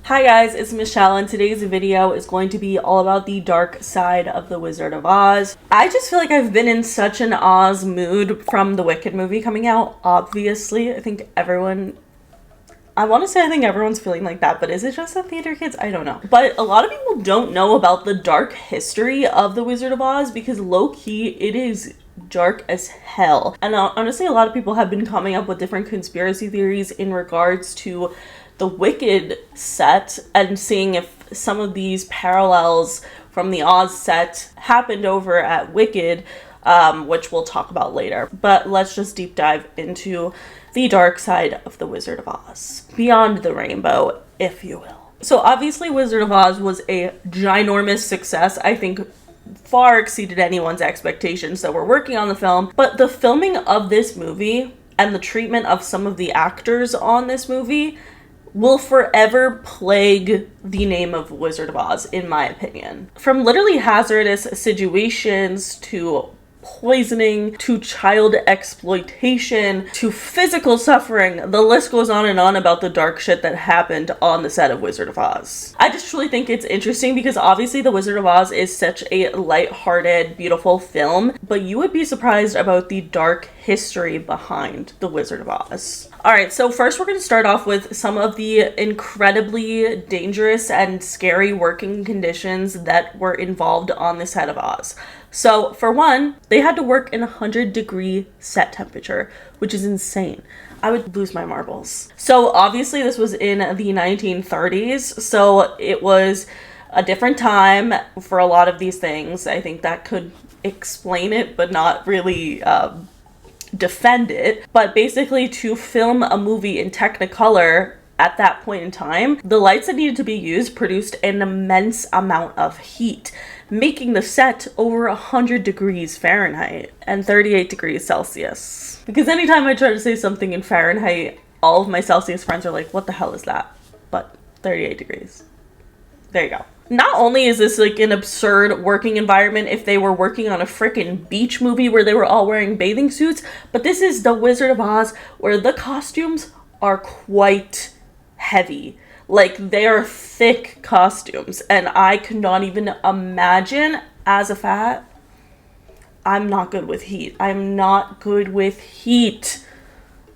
Hi guys, it's Michelle and today's video is going to be all about the dark side of the Wizard of Oz. I just feel like I've been in such an Oz mood from the Wicked movie coming out. Obviously, I think everyone's feeling like that, but is it just the theater kids? I don't know. But a lot of people don't know about the dark history of the Wizard of Oz because low-key it is dark as hell. And honestly, a lot of people have been coming up with different conspiracy theories in regards to the Wicked set and seeing if some of these parallels from the Oz set happened over at Wicked, which we'll talk about later. But let's just deep dive into the dark side of the Wizard of Oz. Beyond the rainbow, if you will. So obviously Wizard of Oz was a ginormous success. I think far exceeded anyone's expectations that were working on the film. But the filming of this movie and the treatment of some of the actors on this movie will forever plague the name of Wizard of Oz, in my opinion. From literally hazardous situations to poisoning to child exploitation to physical suffering, the list goes on and on about the dark shit that happened on the set of Wizard of Oz. I just truly think it's interesting because obviously the Wizard of Oz is such a light-hearted, beautiful film, but you would be surprised about the dark history behind the Wizard of Oz. Alright, so first we're going to start off with some of the incredibly dangerous and scary working conditions that were involved on the set of Oz. So for one, they had to work in 100-degree set temperature, which is insane. I would lose my marbles. So obviously this was in the 1930s, so it was a different time for a lot of these things. I think that could explain it, but not really defend it. But basically, to film a movie in Technicolor at that point in time, the lights that needed to be used produced an immense amount of heat, making the set over 100 degrees Fahrenheit and 38 degrees Celsius. Because anytime I try to say something in Fahrenheit, all of my Celsius friends are like, what the hell is that? But 38 degrees. There you go. Not only is this like an absurd working environment if they were working on a frickin' beach movie where they were all wearing bathing suits, but this is the Wizard of Oz where the costumes are quite heavy. Like, they are thick costumes, and I could not even imagine, as a fat, I'm not good with heat. I'm not good with heat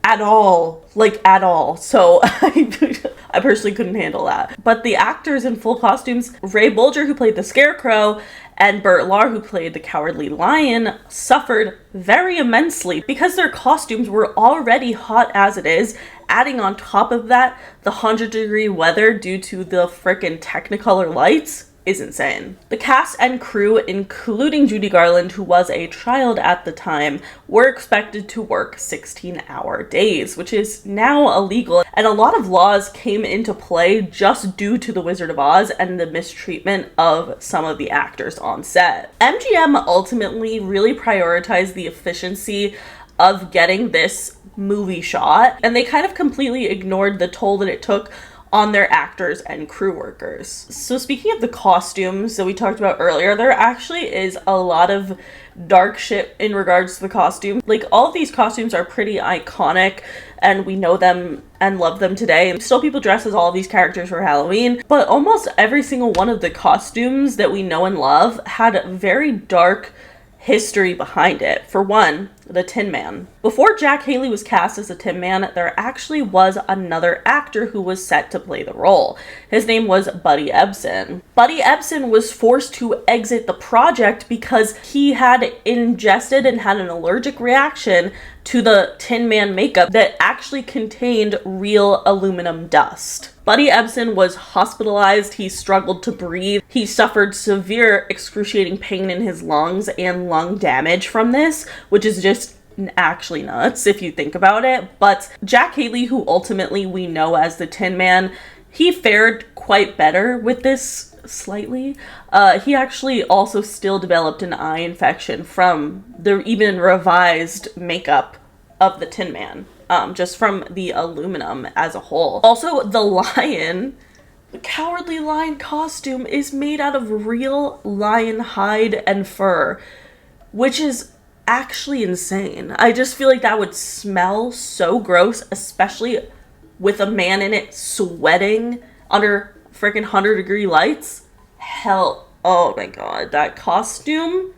at all. Like, at all. So I personally couldn't handle that. But the actors in full costumes, Ray Bolger, who played the Scarecrow, and Burt Lahr, who played the Cowardly Lion, suffered very immensely because their costumes were already hot as it is. Adding on top of that, the 100-degree weather due to the frickin' Technicolor lights is insane. The cast and crew, including Judy Garland, who was a child at the time, were expected to work 16-hour days, which is now illegal. And a lot of laws came into play just due to the Wizard of Oz and the mistreatment of some of the actors on set. MGM ultimately really prioritized the efficiency of getting this movie shot, and they kind of completely ignored the toll that it took on their actors and crew workers. So speaking of the costumes that we talked about earlier, there actually is a lot of dark shit in regards to the costume. Like, all of these costumes are pretty iconic and we know them and love them today. And still people dress as all of these characters for Halloween, but almost every single one of the costumes that we know and love had very dark history behind it. For one, the Tin Man. Before Jack Haley was cast as the Tin Man, there actually was another actor who was set to play the role. His name was Buddy Ebsen. Buddy Ebsen was forced to exit the project because he had ingested and had an allergic reaction to the Tin Man makeup that actually contained real aluminum dust. Buddy Ebsen was hospitalized. He struggled to breathe. He suffered severe excruciating pain in his lungs and lung damage from this, which is just actually nuts if you think about it. But Jack Haley, who ultimately we know as the Tin Man, he fared quite better with this slightly. He actually also still developed an eye infection from the even revised makeup of the Tin Man. Just from the aluminum as a whole. Also, the lion, the Cowardly Lion costume is made out of real lion hide and fur, which is actually insane. I just feel like that would smell so gross, especially with a man in it sweating under freaking 100-degree lights. Hell, oh my god, that costume,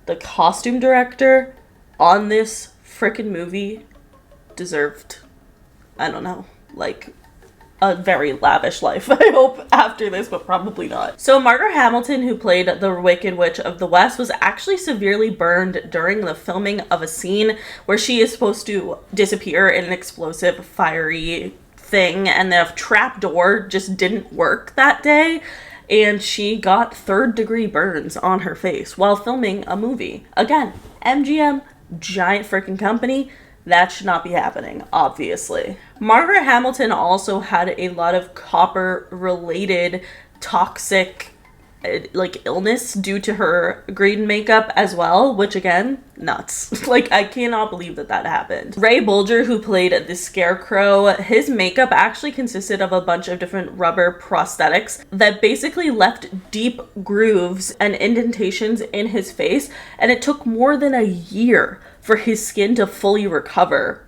the costume director on this freaking movie deserved, I don't know, like a very lavish life, I hope, after this, but probably not. So Margaret Hamilton, who played the Wicked Witch of the West, was actually severely burned during the filming of a scene where she is supposed to disappear in an explosive, fiery thing, and the trap door just didn't work that day, and she got third-degree burns on her face while filming a movie. Again, MGM, giant freaking company. That should not be happening, obviously. Margaret Hamilton also had a lot of copper-related toxic illness due to her green makeup as well, which again, nuts. Like, I cannot believe that happened. Ray Bolger, who played the Scarecrow, his makeup actually consisted of a bunch of different rubber prosthetics that basically left deep grooves and indentations in his face, and it took more than a year for his skin to fully recover.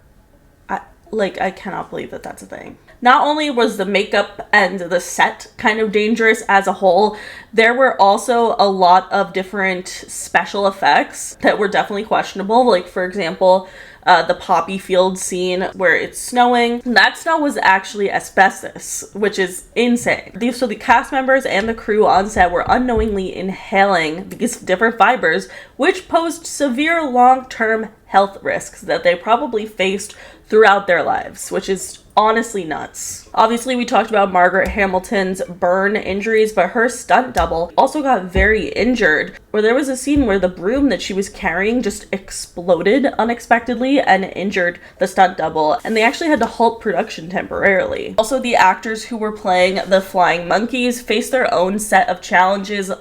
I cannot believe that that's a thing. Not only was the makeup and the set kind of dangerous as a whole, there were also a lot of different special effects that were definitely questionable. Like, for example, the poppy field scene where it's snowing. That snow was actually asbestos, which is insane. So the cast members and the crew on set were unknowingly inhaling these different fibers, which posed severe long-term health risks that they probably faced throughout their lives, which is honestly nuts. Obviously, we talked about Margaret Hamilton's burn injuries, but her stunt double also got very injured, where there was a scene where the broom that she was carrying just exploded unexpectedly and injured the stunt double, and they actually had to halt production temporarily. Also, the actors who were playing the flying monkeys faced their own set of challenges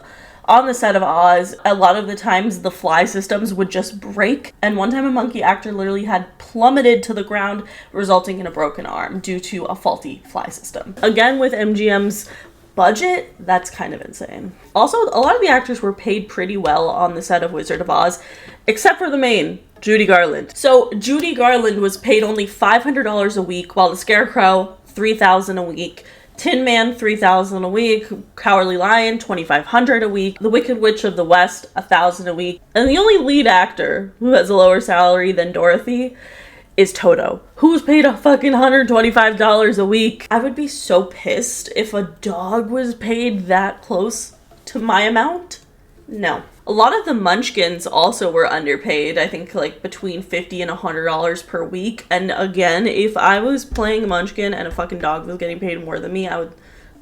on the set of Oz. A lot of the times the fly systems would just break, and one time a monkey actor literally had plummeted to the ground, resulting in a broken arm due to a faulty fly system. Again, with MGM's budget, that's kind of insane. Also, a lot of the actors were paid pretty well on the set of Wizard of Oz, except for the main, Judy Garland. So Judy Garland was paid only $500 a week, while the Scarecrow, $3,000 a week. Tin Man, $3,000 a week. Cowardly Lion, $2,500 a week. The Wicked Witch of the West, $1,000 a week. And the only lead actor who has a lower salary than Dorothy is Toto, who's paid a fucking $125 a week. I would be so pissed if a dog was paid that close to my amount. No. A lot of the Munchkins also were underpaid. I think like between $50 and $100 per week. And again, if I was playing Munchkin and a fucking dog was getting paid more than me, I would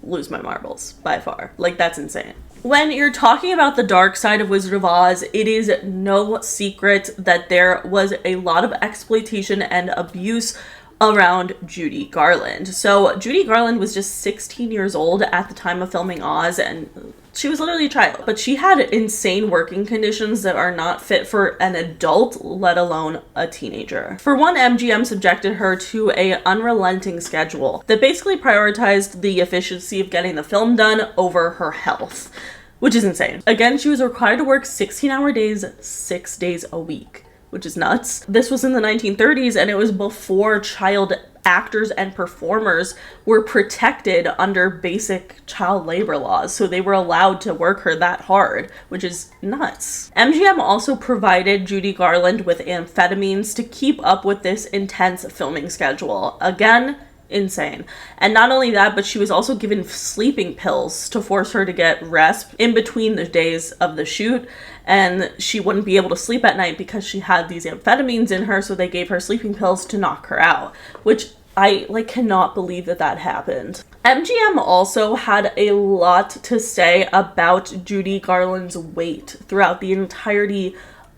lose my marbles by far. Like, that's insane. When you're talking about the dark side of Wizard of Oz, it is no secret that there was a lot of exploitation and abuse around Judy Garland. So Judy Garland was just 16 years old at the time of filming Oz, and she was literally a child, but she had insane working conditions that are not fit for an adult, let alone a teenager. For one, MGM subjected her to an unrelenting schedule that basically prioritized the efficiency of getting the film done over her health, which is insane. Again, she was required to work 16-hour days, 6 days a week, which is nuts. This was in the 1930s, and it was before child actors and performers were protected under basic child labor laws, so they were allowed to work her that hard, which is nuts. MGM also provided Judy Garland with amphetamines to keep up with this intense filming schedule. Again, insane. And not only that, but she was also given sleeping pills to force her to get rest in between the days of the shoot, and she wouldn't be able to sleep at night because she had these amphetamines in her, so they gave her sleeping pills to knock her out, which I cannot believe that happened. MGM also had a lot to say about Judy Garland's weight throughout the entirety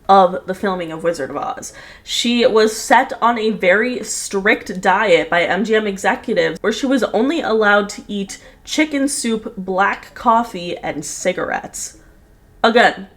of the filming of Wizard of Oz. She was set on a very strict diet by MGM executives where she was only allowed to eat chicken soup, black coffee, and cigarettes. Again,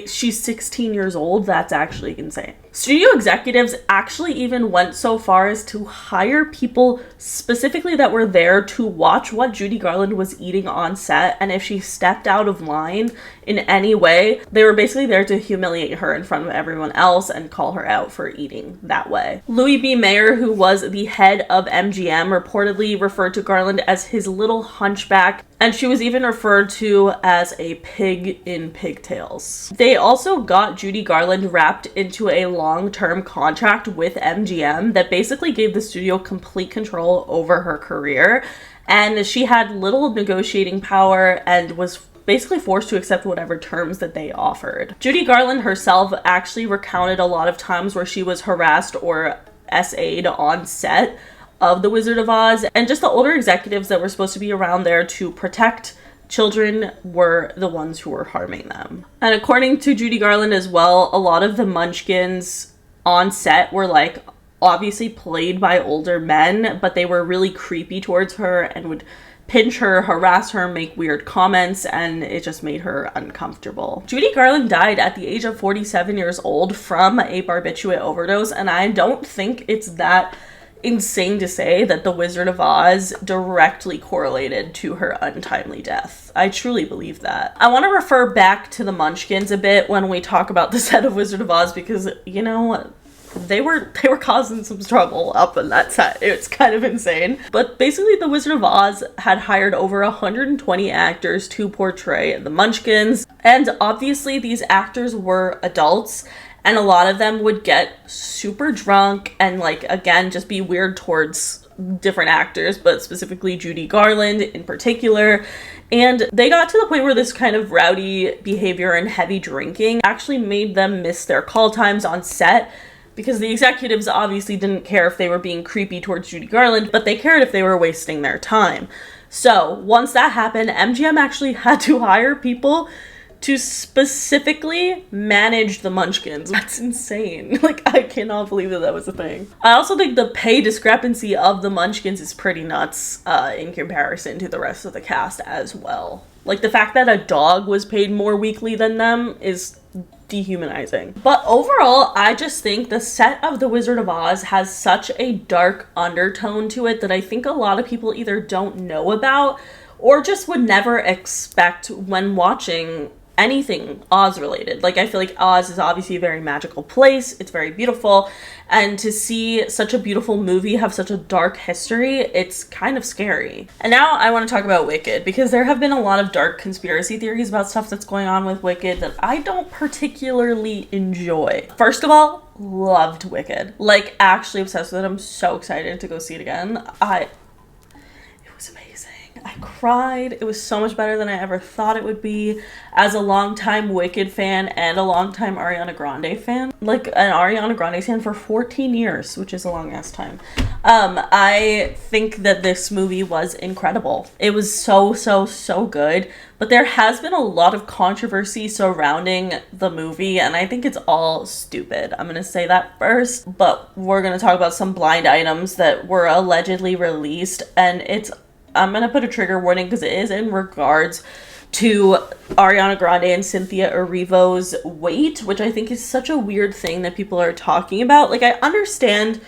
she's 16 years old. That's actually insane. Studio executives actually even went so far as to hire people specifically that were there to watch what Judy Garland was eating on set, and if she stepped out of line in any way, they were basically there to humiliate her in front of everyone else and call her out for eating that way. Louis B. Mayer, who was the head of MGM, reportedly referred to Garland as his little hunchback, and she was even referred to as a pig in pigtails. They also got Judy Garland wrapped into a long-term contract with MGM that basically gave the studio complete control over her career, and she had little negotiating power and was basically forced to accept whatever terms that they offered. Judy Garland herself actually recounted a lot of times where she was harassed or SA'd on set of The Wizard of Oz, and just the older executives that were supposed to be around there to protect children were the ones who were harming them. And according to Judy Garland as well, a lot of the Munchkins on set were like obviously played by older men, but they were really creepy towards her and would pinch her, harass her, make weird comments, and it just made her uncomfortable. Judy Garland died at the age of 47 years old from a barbiturate overdose, and I don't think it's that insane to say that The Wizard of Oz directly correlated to her untimely death. I truly believe that. I want to refer back to the Munchkins a bit when we talk about the set of Wizard of Oz because, you know, they were causing some trouble up in that set. It's kind of insane. But basically, The Wizard of Oz had hired over 120 actors to portray the Munchkins, and obviously these actors were adults, and a lot of them would get super drunk and, like, again, just be weird towards different actors, but specifically Judy Garland in particular. And they got to the point where this kind of rowdy behavior and heavy drinking actually made them miss their call times on set, because the executives obviously didn't care if they were being creepy towards Judy Garland, but they cared if they were wasting their time. So once that happened, MGM actually had to hire people to specifically manage the Munchkins. That's insane. Like, I cannot believe that that was a thing. I also think the pay discrepancy of the Munchkins is pretty nuts in comparison to the rest of the cast as well. Like, the fact that a dog was paid more weekly than them is dehumanizing. But overall, I just think the set of The Wizard of Oz has such a dark undertone to it that I think a lot of people either don't know about or just would never expect when watching anything Oz related. Like, I feel like Oz is obviously a very magical place. It's very beautiful. And to see such a beautiful movie have such a dark history, it's kind of scary. And now I want to talk about Wicked, because there have been a lot of dark conspiracy theories about stuff that's going on with Wicked that I don't particularly enjoy. First of all, loved Wicked. Like, actually obsessed with it. I'm so excited to go see it again. It was amazing. I cried. It was so much better than I ever thought it would be. As a longtime Wicked fan and a longtime Ariana Grande fan, like an Ariana Grande fan for 14 years, which is a long ass time. I think that this movie was incredible. It was so good, but there has been a lot of controversy surrounding the movie, and I think it's all stupid. I'm gonna say that first, but we're gonna talk about some blind items that were allegedly released, and I'm gonna put a trigger warning because it is in regards to Ariana Grande and Cynthia Erivo's weight, which I think is such a weird thing that people are talking about. Like, I understand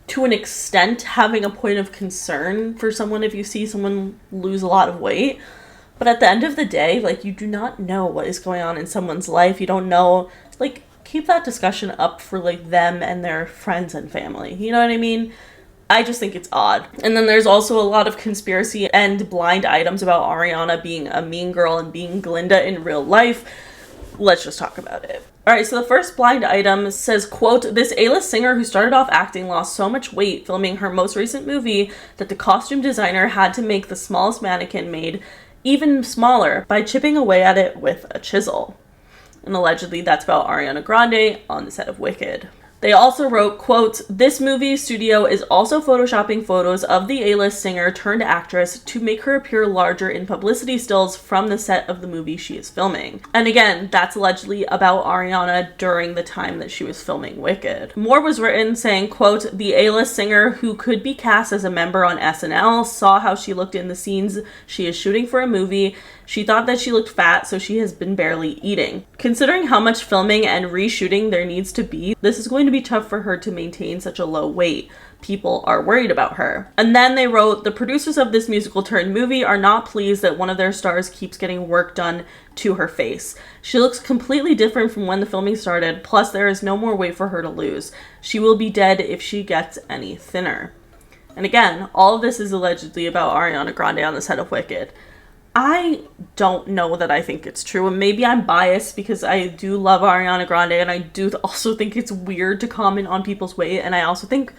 to an extent having a point of concern for someone if you see someone lose a lot of weight, but at the end of the day, like, you do not know what is going on in someone's life. You don't know, like, keep that discussion up for, like, them and their friends and family. You know what I mean? I just think it's odd. And then there's also a lot of conspiracy and blind items about Ariana being a mean girl and being Glinda in real life. Let's just talk about it. Alright, so the first blind item says, quote, "This A-list singer who started off acting lost so much weight filming her most recent movie that the costume designer had to make the smallest mannequin made even smaller by chipping away at it with a chisel." And allegedly that's about Ariana Grande on the set of Wicked. They also wrote, quote, "This movie studio is also photoshopping photos of the A-list singer turned actress to make her appear larger in publicity stills from the set of the movie she is filming." And again, that's allegedly about Ariana during the time that she was filming Wicked. More was written saying, quote, "The A-list singer, who could be cast as a member on SNL, saw how she looked in the scenes she is shooting for a movie. She thought that she looked fat, so she has been barely eating. Considering how much filming and reshooting there needs to be, this is going to be tough for her to maintain such a low weight. People are worried about her." And then they wrote, "The producers of this musical turned movie are not pleased that one of their stars keeps getting work done to her face. She looks completely different from when the filming started, plus there is no more weight for her to lose. She will be dead if she gets any thinner." And again, all of this is allegedly about Ariana Grande on the set of Wicked. I don't know that I think it's true, and maybe I'm biased because I do love Ariana Grande, and I do also think it's weird to comment on people's weight, and I also think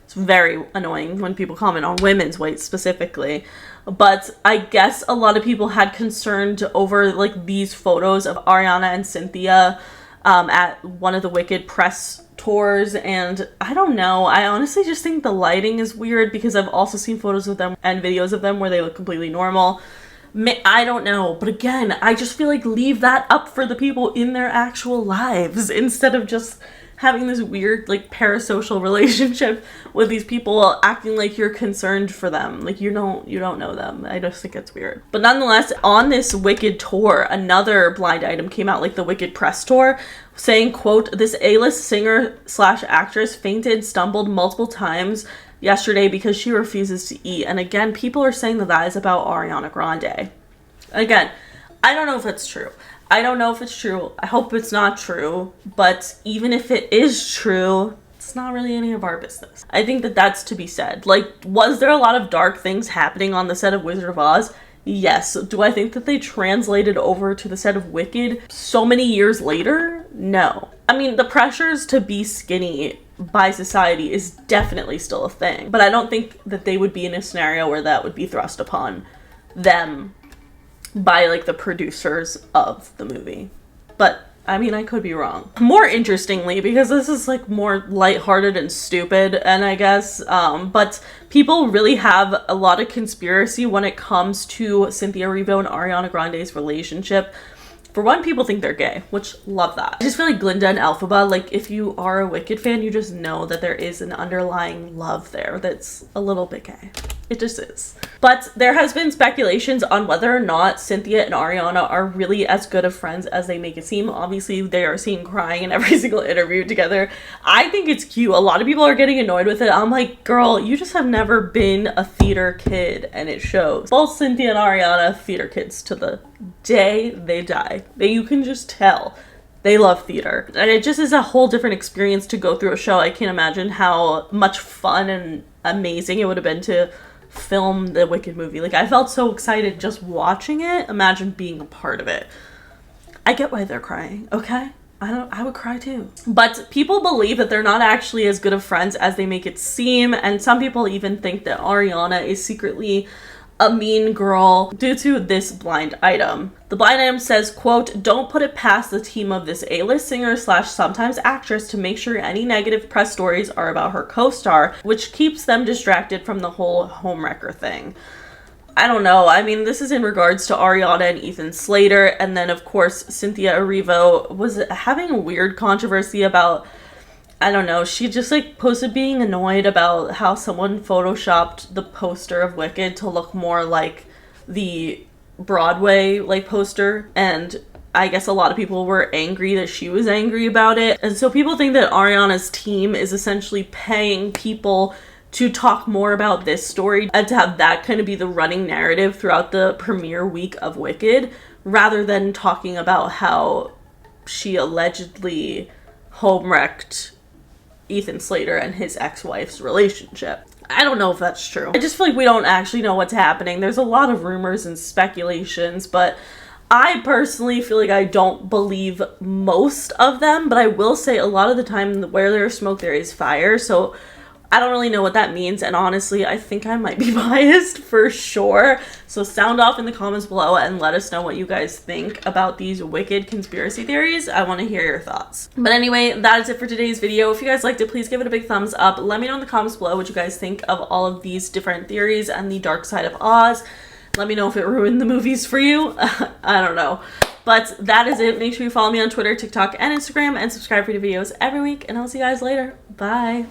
it's very annoying when people comment on women's weight specifically. But I guess a lot of people had concern over like these photos of Ariana and Cynthia at one of the Wicked press tours, and I don't know, I honestly just think the lighting is weird because I've also seen photos of them and videos of them where they look completely normal. I don't know, but again, I just feel like leave that up for the people in their actual lives instead of just having this weird like parasocial relationship with these people acting like you're concerned for them. Like you don't know them. I just think it's weird. But nonetheless, on this Wicked tour, another blind item came out, like the Wicked press tour, saying, quote, "This A-list singer / actress fainted, stumbled multiple times yesterday because she refuses to eat." And again, people are saying that that is about Ariana Grande. Again, I don't know if it's true. I don't know if it's true. I hope it's not true. But even if it is true, it's not really any of our business. I think that that's to be said. Like, was there a lot of dark things happening on the set of Wizard of Oz? Yes. Do I think that they translated over to the set of Wicked so many years later? No. I mean, the pressures to be skinny by society is definitely still a thing, but I don't think that they would be in a scenario where that would be thrust upon them by like the producers of the movie. But I mean, I could be wrong. More interestingly, because this is like more lighthearted and stupid, and I guess, but people really have a lot of conspiracy when it comes to Cynthia Erivo and Ariana Grande's relationship. For one, people think they're gay, which love that. I just feel like Glinda and Elphaba, like if you are a Wicked fan, you just know that there is an underlying love there that's a little bit gay. It just is. But there has been speculations on whether or not Cynthia and Ariana are really as good of friends as they make it seem. Obviously, they are seen crying in every single interview together. I think it's cute. A lot of people are getting annoyed with it. I'm like, girl, you just have never been a theater kid, and it shows. Both Cynthia and Ariana, theater kids to the day they die. You can just tell. They love theater. And it just is a whole different experience to go through a show. I can't imagine how much fun and amazing it would have been to film the Wicked movie. Like, I felt so excited just watching it. Imagine being a part of it. I get why they're crying, okay? I would cry too. But people believe that they're not actually as good of friends as they make it seem, and some people even think that Ariana is secretly a mean girl due to this blind item. The blind item says, quote, "Don't put it past the team of this A-list singer / sometimes actress to make sure any negative press stories are about her co-star, which keeps them distracted from the whole homewrecker thing." I don't know. I mean, this is in regards to Ariana and Ethan Slater, and then of course Cynthia Erivo was having a weird controversy about, I don't know, she just like posted being annoyed about how someone photoshopped the poster of Wicked to look more like the Broadway like poster, and I guess a lot of people were angry that she was angry about it. And so people think that Ariana's team is essentially paying people to talk more about this story and to have that kind of be the running narrative throughout the premiere week of Wicked, rather than talking about how she allegedly homewrecked Ethan Slater and his ex-wife's relationship. I don't know if that's true. I just feel like we don't actually know what's happening. There's a lot of rumors and speculations, but I personally feel like I don't believe most of them, but I will say a lot of the time where there's smoke, there is fire. So I don't really know what that means, and honestly, I think I might be biased for sure. So sound off in the comments below and let us know what you guys think about these wicked conspiracy theories. I want to hear your thoughts. But anyway, that is it for today's video. If you guys liked it, please give it a big thumbs up. Let me know in the comments below what you guys think of all of these different theories and the dark side of Oz. Let me know if it ruined the movies for you. I don't know. But that is it. Make sure you follow me on Twitter, TikTok, and Instagram, and subscribe for new videos every week. And I'll see you guys later. Bye.